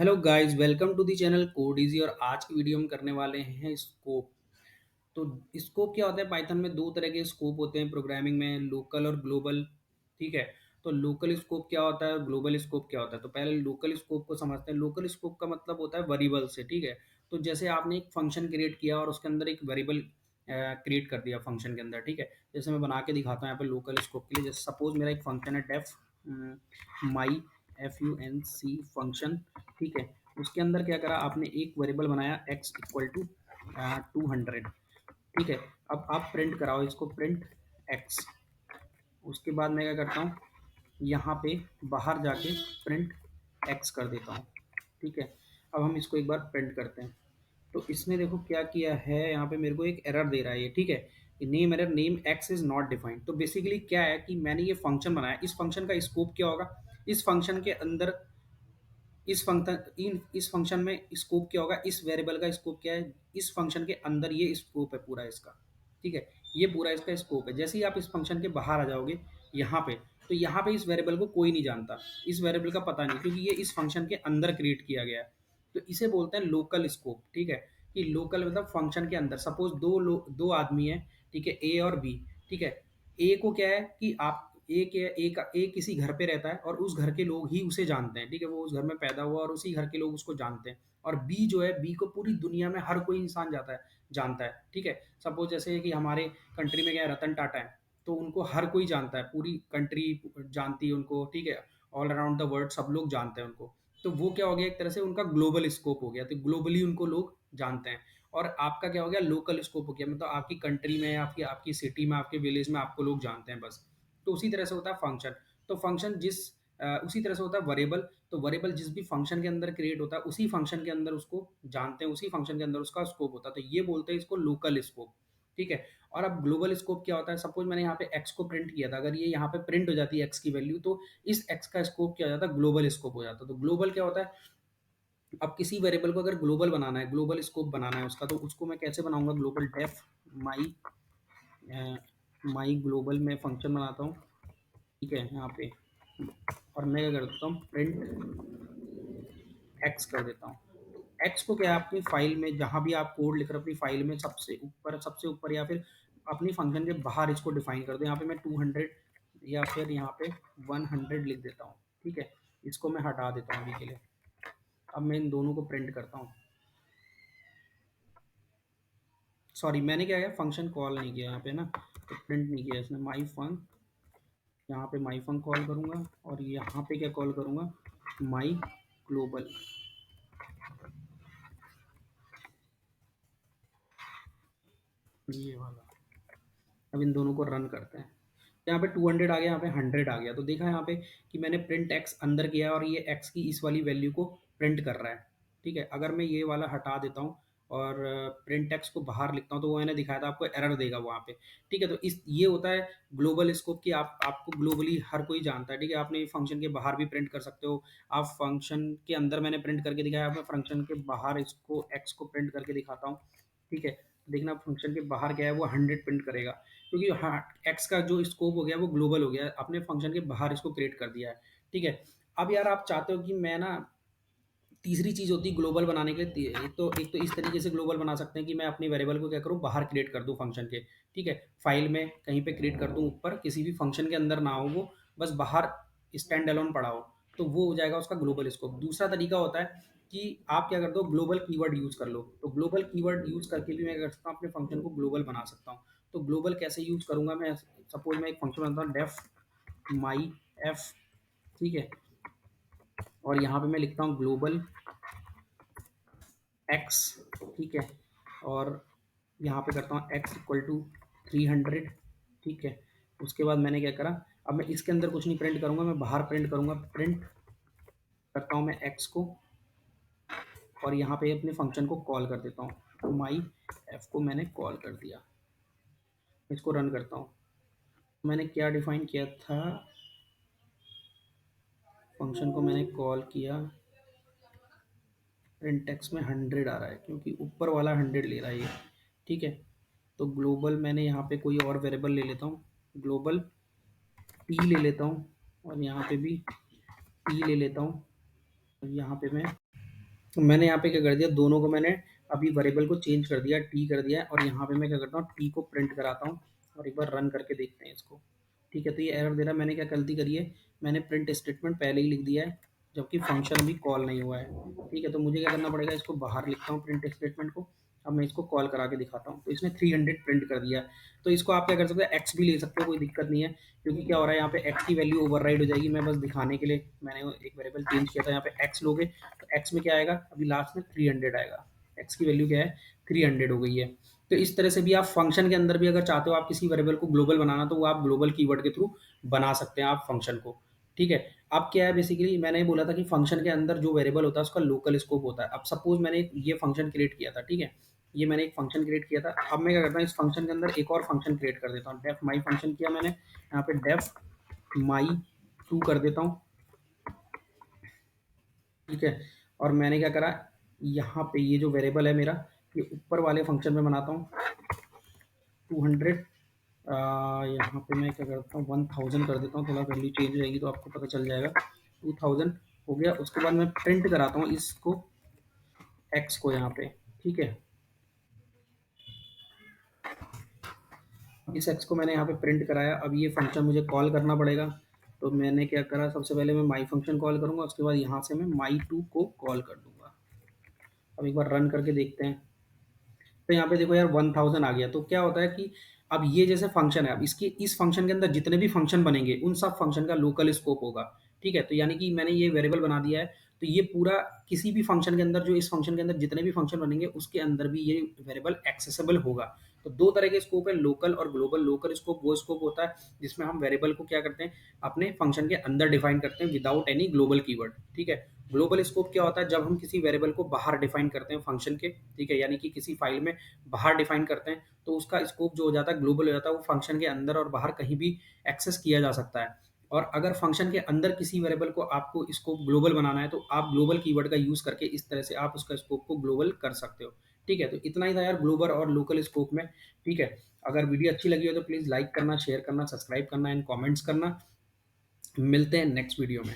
Hello guys, welcome to the channel code easy. और आज की वीडियो हम करने वाले हैं स्कोप। तो स्कोप क्या होता है? पाइथन में दो तरह के स्कोप होते हैं प्रोग्रामिंग में, लोकल और ग्लोबल। ठीक है। तो लोकल स्कोप क्या होता है और ग्लोबल स्कोप क्या होता है? तो पहले लोकल स्कोप को समझते हैं। लोकल स्कोप का मतलब होता है वेरिएबल से। ठीक है। तो जैसे आपने एक फंक्शन क्रिएट किया और उसके अंदर एक वेरिएबल क्रिएट कर दिया फंक्शन के अंदर। ठीक है। जैसे मैं बना के दिखाता हूँ यहाँ पे लोकल स्कोप के लिए। जैसे सपोज मेरा एक फंक्शन है डेफ माई FUNC फंक्शन। ठीक है। उसके अंदर क्या करा आपने, एक वेरिएबल बनाया x इक्वल टू 200। ठीक है। अब आप प्रिंट कराओ इसको, प्रिंट x। उसके बाद मैं क्या करता हूँ, यहाँ पे बाहर जाके प्रिंट x कर देता हूँ। ठीक है। अब हम इसको एक बार प्रिंट करते हैं। तो इसने देखो क्या किया है, यहाँ पे मेरे को एक एरर दे रहा है ये। ठीक है। Name error, name x is not defined. तो बेसिकली क्या है कि मैंने ये फंक्शन बनाया, इस फंक्शन का स्कोप क्या होगा, इस फंक्शन के अंदर इस फंक्शन में स्कोप क्या होगा, इस वेरिएबल का स्कोप क्या है, इस फंक्शन के अंदर ये स्कोप है पूरा इसका। ठीक है। ये पूरा इसका स्कोप है। जैसे ही आप इस फंक्शन के बाहर आ जाओगे यहाँ पे, तो यहाँ पे इस वेरिएबल को कोई नहीं जानता, इस वेरिएबल का पता नहीं, क्योंकि ये इस फंक्शन के अंदर क्रिएट किया गया है। तो इसे बोलते हैं लोकल स्कोप। ठीक है। कि लोकल मतलब फंक्शन के अंदर। सपोज दो आदमी है। ठीक है, ए और बी। ठीक है। ए को क्या है कि आप ए के ए का ए किसी घर पे रहता है और उस घर के लोग ही उसे जानते हैं। ठीक है। वो उस घर में पैदा हुआ और उसी घर के लोग उसको जानते हैं। और बी जो है, बी को पूरी दुनिया में हर कोई इंसान जानता है। ठीक है। सपोज जैसे कि हमारे कंट्री में क्या है, रतन टाटा है। तो उनको हर कोई जानता है, पूरी कंट्री जानती है उनको। ठीक है। ऑल अराउंड द वर्ल्ड सब लोग जानते हैं उनको। तो वो क्या हो गया, एक तरह से उनका ग्लोबल स्कोप हो गया। तो ग्लोबली उनको लोग जानते हैं। और आपका क्या हो गया, लोकल स्कोप हो गया। मतलब आपकी कंट्री में, आपकी आपकी सिटी में, आपके विलेज में आपको लोग जानते हैं बस। तो उसी तरह से होता है फंक्शन। तो फंक्शन उसी तरह से होता है वेरिएबल। तो वेरिएबल जिस भी फंक्शन के अंदर क्रिएट होता है, उसी फंक्शन के अंदर उसको जानते हैं, उसी फंक्शन के अंदर उसका स्कोप होता है। तो ये बोलते हैं इसको लोकल स्कोप। ठीक है। और अब ग्लोबल स्कोप क्या होता है? सपोज मैंने यहाँ पे एक्स को प्रिंट किया था, अगर ये यहाँ पे प्रिंट हो जाती है एक्स की वैल्यू, तो इस एक्स का स्कोप क्या हो जाता है, ग्लोबल स्कोप हो जाता है। तो ग्लोबल क्या होता है, अब किसी वेरिएबल को अगर ग्लोबल बनाना है, ग्लोबल स्कोप बनाना है उसका, तो उसको मैं कैसे बनाऊंगा, ग्लोबल डेफ माई माई ग्लोबल में फंक्शन बनाता हूँ। ठीक है। यहाँ पे और मैं क्या कर देता हूँ, प्रिंट एक्स कर देता हूँ। एक्स को क्या है, अपनी फाइल में जहाँ भी आप कोड लिख रहे हो अपनी फाइल में सबसे ऊपर या फिर अपनी फंक्शन के बाहर इसको डिफाइन कर दो। यहाँ पे मैं 200 या फिर यहाँ पे 100 लिख देता हूँ। ठीक है। इसको मैं हटा देता हूँ अभी के लिए। अब मैं इन दोनों को प्रिंट करता हूँ। सॉरी, मैंने क्या किया, फंक्शन कॉल नहीं किया यहाँ पे ना, तो प्रिंट नहीं किया इसने। माई फंक, यहाँ पे माई फंक कॉल करूँगा और यहाँ पे क्या कॉल करूँगा, माई ग्लोबल। ये वाला। अब इन दोनों को रन करते हैं। यहाँ पे 200 आ गया, यहाँ पे 100 आ गया। तो देखा यहाँ पे कि मैंने प्रिंट एक्स अंदर किया है और ये एक्स की इस वाली वैल्यू को प्रिंट कर रहा है। ठीक है। अगर मैं ये वाला हटा देता हूँ और प्रिंट एक्स को बाहर लिखता हूँ, तो वो मैंने दिखाया था आपको, एरर देगा वहाँ पे। ठीक है। तो इस ये होता है ग्लोबल स्कोप की, आपको ग्लोबली हर कोई जानता है। ठीक है। आपने फंक्शन के बाहर भी प्रिंट कर सकते हो। आप फंक्शन के अंदर मैंने प्रिंट करके दिखाया, आप मैं फंक्शन के बाहर इसको एक्स को प्रिंट करके दिखाता हूँ। ठीक है। देखना फंक्शन के बाहर क्या है, वो 100 प्रिंट करेगा, क्योंकि हाँ, एक्स का जो स्कोप हो गया वो ग्लोबल हो गया, अपने फंक्शन के बाहर इसको क्रिएट कर दिया है। ठीक है। अब यार आप चाहते हो कि मैं ना, तीसरी चीज़ होती है ग्लोबल बनाने के लिए, एक तो इस तरीके से ग्लोबल बना सकते हैं कि मैं अपनी वेरिएबल को क्या करूँ, बाहर क्रिएट कर दूँ फंक्शन के। ठीक है। फाइल में कहीं पे क्रिएट कर दूँ, ऊपर किसी भी फंक्शन के अंदर ना हो वो, बस बाहर स्टैंड अलोन पड़ा हो, तो वो हो जाएगा उसका ग्लोबल स्कोप। दूसरा तरीका होता है कि आप क्या कर दो, ग्लोबल कीवर्ड यूज़ कर लो। तो ग्लोबल कीवर्ड यूज़ करके भी मैं क्या कर सकता हूँ, अपने फंक्शन को ग्लोबल बना सकता हूँ। तो ग्लोबल कैसे यूज़ करूँगा मैं, सपोज मैं एक फंक्शन बनाता हूँ डेफ माई एफ। ठीक है। और यहाँ पे मैं लिखता हूँ ग्लोबल एक्स। ठीक है। और यहाँ पे करता हूँ एक्स इक्वल टू 300। ठीक है। उसके बाद मैंने क्या करा, अब मैं इसके अंदर कुछ नहीं प्रिंट करूँगा, मैं बाहर प्रिंट करूँगा। प्रिंट करता हूँ मैं एक्स को और यहाँ पे अपने फंक्शन को कॉल कर देता हूँ। माई एफ को मैंने कॉल कर दिया। इसको रन करता हूँ। मैंने क्या डिफाइन किया था, फंक्शन को मैंने कॉल किया, प्रिंट टेक्स्ट में 100 आ रहा है क्योंकि ऊपर वाला 100 ले रहा है ये। ठीक है। तो ग्लोबल मैंने यहाँ पे कोई और वेरिएबल ले लेता हूँ, ग्लोबल पी ले लेता हूँ और यहाँ पे भी पी ले लेता हूँ। और यहाँ पे मैं तो मैंने यहाँ पे क्या कर दिया, दोनों को मैंने अभी वेरिएबल को चेंज कर दिया, टी कर दिया है, और यहाँ पे मैं क्या करता हूँ, टी को प्रिंट कराता हूँ और एक बार रन करके देखते हैं इसको। ठीक है, तो ये एरर दे रहा है, मैंने क्या गलती करी है, मैंने प्रिंट स्टेटमेंट पहले ही लिख दिया है जबकि फंक्शन अभी कॉल नहीं हुआ है। ठीक है, तो मुझे क्या करना पड़ेगा, इसको बाहर लिखता हूँ प्रिंट स्टेटमेंट को। अब मैं इसको कॉल करा के दिखाता हूँ, तो इसने 300 प्रिंट कर दिया है। तो इसको आप क्या कर सकते हो, एक्स भी ले सकते हो, कोई दिक्कत नहीं है, क्योंकि क्या हो रहा है यहाँ पे एक्स की वैल्यू ओवरराइड हो जाएगी। मैं बस दिखाने के लिए मैंने एक वेरिएबल चेंज किया था, यहाँ पे एक्स लोगे तो एक्स में क्या आएगा, अभी लास्ट में 300 आएगा। एक्स की वैल्यू क्या है, 300 हो गई है। तो इस तरह से भी आप फंक्शन के अंदर भी अगर चाहते हो आप किसी वेरिएबल को ग्लोबल बनाना, तो वो आप ग्लोबल कीवर्ड के थ्रू बना सकते हैं आप फंक्शन को। ठीक है, अब क्या है, बेसिकली मैंने बोला था कि फंक्शन के अंदर जो वेरिएबल होता है उसका लोकल स्कोप होता है। अब सपोज मैंने ये फंक्शन क्रिएट किया था, ठीक है, ये मैंने एक फंक्शन क्रिएट किया था। अब मैं क्या करता हूँ, इस फंक्शन के अंदर एक और फंक्शन क्रिएट कर देता हूँ, डेफ माई फंक्शन किया मैंने, यहाँ पे डेफ माई टू कर देता हूँ। ठीक है, और मैंने क्या करा, यहाँ पे ये जो वेरिएबल है मेरा, ये ऊपर वाले फंक्शन में बनाता हूँ 200। यहाँ पे मैं क्या करता हूँ, 1000 कर देता हूँ, थोड़ा वैल्यू चेंज रहेगी तो आपको पता चल जाएगा। 2000 हो गया, उसके बाद मैं प्रिंट कराता हूँ इसको, एक्स को यहाँ पे। ठीक है, इस एक्स को मैंने यहाँ पे प्रिंट कराया। अब ये फंक्शन मुझे कॉल करना पड़ेगा, तो मैंने क्या करा, सबसे पहले मैं माई फंक्शन कॉल करूँगा, उसके बाद यहाँ से मैं माई टू को कॉल कर दूंगा। अब एक बार रन करके देखते हैं, तो यहाँ पे देखो यार 1000 आ गया। तो क्या होता है कि अब ये जैसे फंक्शन है, अब इसके इस फंक्शन के अंदर जितने भी फंक्शन बनेंगे उन सब फंक्शन का लोकल स्कोप होगा। ठीक है, तो यानी कि मैंने ये वेरिएबल बना दिया है, तो ये पूरा किसी भी फंक्शन के अंदर, जो इस फंक्शन के अंदर जितने भी फंक्शन बनेंगे उसके अंदर भी ये वेरिएबल एक्सेसिबल होगा। तो दो तरह के स्कोप है, लोकल और ग्लोबल। लोकल स्कोप वो स्कोप होता है जिसमें हम वेरिएबल को क्या करते हैं, अपने फंक्शन के अंदर डिफाइन करते हैं विदाउट एनी ग्लोबल कीवर्ड। ठीक है, ग्लोबल स्कोप क्या होता है, जब हम किसी वेरिएबल को बाहर डिफाइन करते हैं फंक्शन के। ठीक है, यानी कि किसी फाइल में बाहर डिफाइन करते हैं, तो उसका स्कोप जो हो जाता है ग्लोबल हो जाता है, वो फंक्शन के अंदर और बाहर कहीं भी एक्सेस किया जा सकता है। और अगर फंक्शन के अंदर किसी वेरिएबल को आपको स्कोप ग्लोबल बनाना है, तो आप ग्लोबल कीवर्ड का यूज करके इस तरह से आप उसका स्कोप को ग्लोबल कर सकते हो। ठीक है, तो इतना ही था यार ग्लोबल और लोकल स्कोप में। ठीक है, अगर वीडियो अच्छी लगी हो तो प्लीज लाइक करना, शेयर करना, सब्सक्राइब करना एंड कमेंट्स करना। मिलते हैं नेक्स्ट वीडियो में।